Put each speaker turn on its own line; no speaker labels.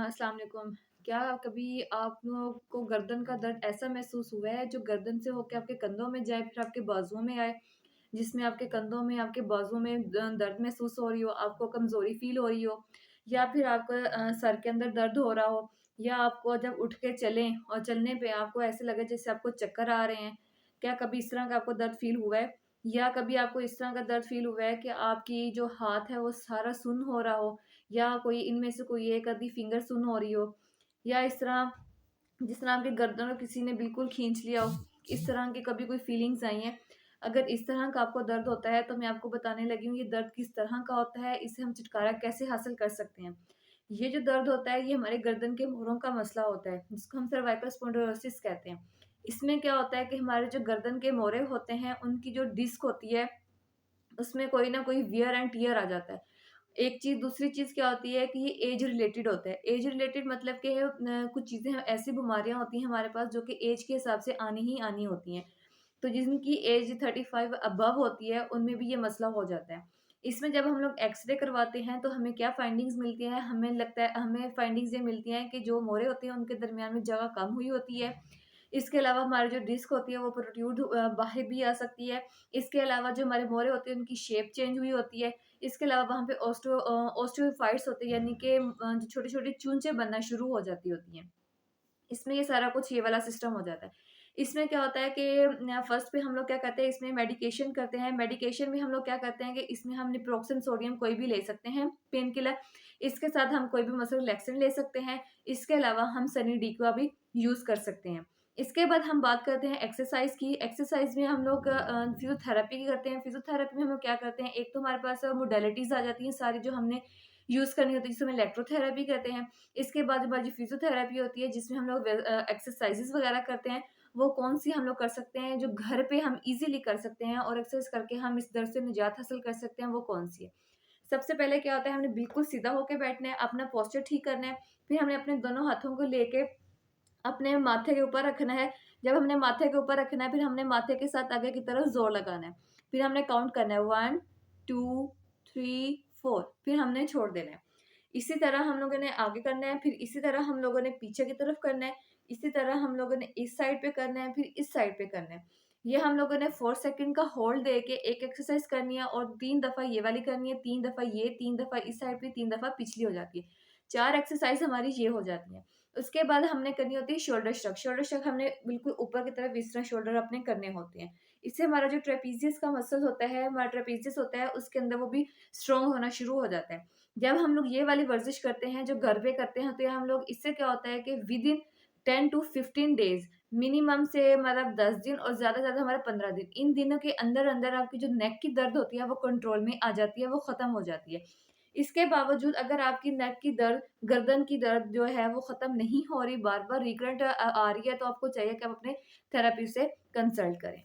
अस्सलाम वालेकुम। क्या कभी आप लोगों को गर्दन का दर्द ऐसा महसूस हुआ है जो गर्दन से होके आपके कंधों में जाए फिर आपके बाजुओं में आए, जिसमें आपके कंधों में, आपके बाजुओं में दर्द महसूस हो रही हो, आपको कमज़ोरी फ़ील हो रही हो या फिर आपको सर के अंदर दर्द हो रहा हो या आपको जब उठ के चलें और चलने पे आपको ऐसे लगे जैसे आपको चक्कर आ रहे हैं। क्या कभी इस तरह का आपको दर्द फ़ील हुआ है? या कभी आपको इस तरह का दर्द फ़ील हुआ है कि आपकी जो हाथ है वो सारा सुन्न हो रहा हो या कोई इनमें से कोई एक आधी फिंगर सुन्न हो रही हो या इस तरह जिस तरह आपकी गर्दन को किसी ने बिल्कुल खींच लिया हो, इस तरह की कभी कोई फीलिंग्स आई हैं? अगर इस तरह का आपको दर्द होता है तो मैं आपको बताने लगी हूँ ये दर्द किस तरह का होता है, इससे हम छुटकारा कैसे हासिल कर सकते हैं। ये जो दर्द होता है ये हमारे गर्दन के मोड़ों का मसला होता है, जिसको हम सर्वाइकल स्पॉन्डिलोसिस कहते हैं। इसमें क्या होता है कि हमारे जो गर्दन के मोड़े होते हैं उनकी जो डिस्क होती है, उसमें कोई ना कोई वियर एंड टियर आ जाता है। एक चीज़ दूसरी चीज़ क्या होती है कि ये एज रिलेटेड होता है। एज रिलेटेड मतलब कि कुछ चीज़ें ऐसी बीमारियाँ होती हैं हमारे पास जो कि एज के हिसाब से आनी ही आनी होती हैं। तो जिनकी एज 35 अबव होती है उनमें भी ये मसला हो जाता है। इसमें जब हम लोग एक्स-रे करवाते हैं तो हमें क्या फाइंडिंग्स मिलती हैं, हमें लगता है हमें फाइंडिंग्स ये मिलती हैं कि जो मोड़े होते हैं उनके दरमियान में जगह कम हुई होती है। इसके अलावा हमारी जो डिस्क होती है वो प्रोट्रूड बाहर भी आ सकती है। इसके अलावा जो हमारे मोड़े होते हैं उनकी शेप चेंज हुई होती है। इसके अलावा वहाँ पे ऑस्टियोफाइट्स होते हैं, यानी कि जो छोटे-छोटे चूंचे बनना शुरू हो जाती होती हैं। इसमें ये सारा कुछ ये वाला सिस्टम हो जाता है। इसमें क्या होता है कि फर्स्ट पे हम लोग क्या करते हैं, इसमें मेडिकेशन करते हैं। मेडिकेशन में हम लोग क्या करते हैं कि इसमें हम नेप्रोक्सन सोडियम कोई भी ले सकते हैं, पेन किलर। इसके साथ हम कोई भी मसल रिलैक्सेंट ले सकते हैं। इसके अलावा हम सनी डी का भी यूज़ कर सकते हैं। इसके बाद हम बात करते हैं एक्सरसाइज़ की। एक्सरसाइज़ में हम लोग फिज़ियोथेरेपी की करते हैं। फिज़ियोथेरेपी में हम लोग क्या करते हैं, एक तो हमारे पास मोडालिटीज़ आ जाती हैं सारी जो हमने यूज़ करनी होती है, जिसे हम इलेक्ट्रोथेरेपी कहते हैं। इसके बाद हमारी फिज़ियोथेरेपी होती है जिसमें हम लोग एक्सरसाइज़ेज़ वगैरह करते हैं। वो कौन-सी हम लोग कर सकते हैं जो घर पे हम ईज़िली कर सकते हैं और एक्सरसाइज़ करके हम इस दर्द से निजात हासिल कर सकते हैं, वो कौन-सी है? सबसे पहले क्या होता है, हमने बिल्कुल सीधा होके बैठना है, अपना पोस्चर ठीक करना है। फिर हमने अपने दोनों हाथों को लेके अपने माथे के ऊपर रखना है। जब हमने माथे के ऊपर रखना है, फिर हमने माथे के साथ आगे की तरफ ज़ोर लगाना है। फिर हमने काउंट करना है 1, 2, 3, 4, फिर हमने छोड़ देना है। इसी तरह हम लोगों ने आगे करना है, फिर इसी तरह हम लोगों ने पीछे की तरफ करना है, इसी तरह हम लोगों ने इस साइड पे करना है, फिर इस साइड पे करना है। ये हम लोगों ने 4 सेकंड का होल्ड देके एक एक्सरसाइज़ करनी है और 3 दफ़ा ये वाली करनी है, 3 दफ़ा ये, 3 दफ़ा इस साइड पे, 3 दफ़ा पिछली हो जाती है। 4 एक्सरसाइज़ हमारी ये हो जाती हैं। उसके बाद हमने करनी होती है शोल्डर श्रग। शोल्डर श्रग हमने बिल्कुल ऊपर की तरफ इस तरह शोल्डर अपने करने होते हैं। इससे हमारा जो ट्रापेज़ियस का मसल होता है, हमारा ट्रापेज़ियस होता है, उसके अंदर वो भी स्ट्रॉन्ग होना शुरू हो जाता है। जब हम लोग ये वाली वर्ज़िश करते हैं, जो घर पे करते हैं, तो ये हम लोग इससे क्या होता है कि विदिन 10 टू 15 डेज़, मिनिमम से मतलब 10 दिन और ज़्यादा से ज़्यादा हमारा 15 दिन, इन दिनों के अंदर-अंदर आपकी जो नेक की दर्द होती है, वो कंट्रोल में आ जाती है, वो ख़त्म हो जाती है। इसके बावजूद अगर आपकी नेक की दर्द, गर्दन की दर्द जो है वो ख़त्म नहीं हो रही, बार-बार रिकरेंट आ रही है, तो आपको चाहिए कि आप अपने थेरेपिस्ट से कंसल्ट करें।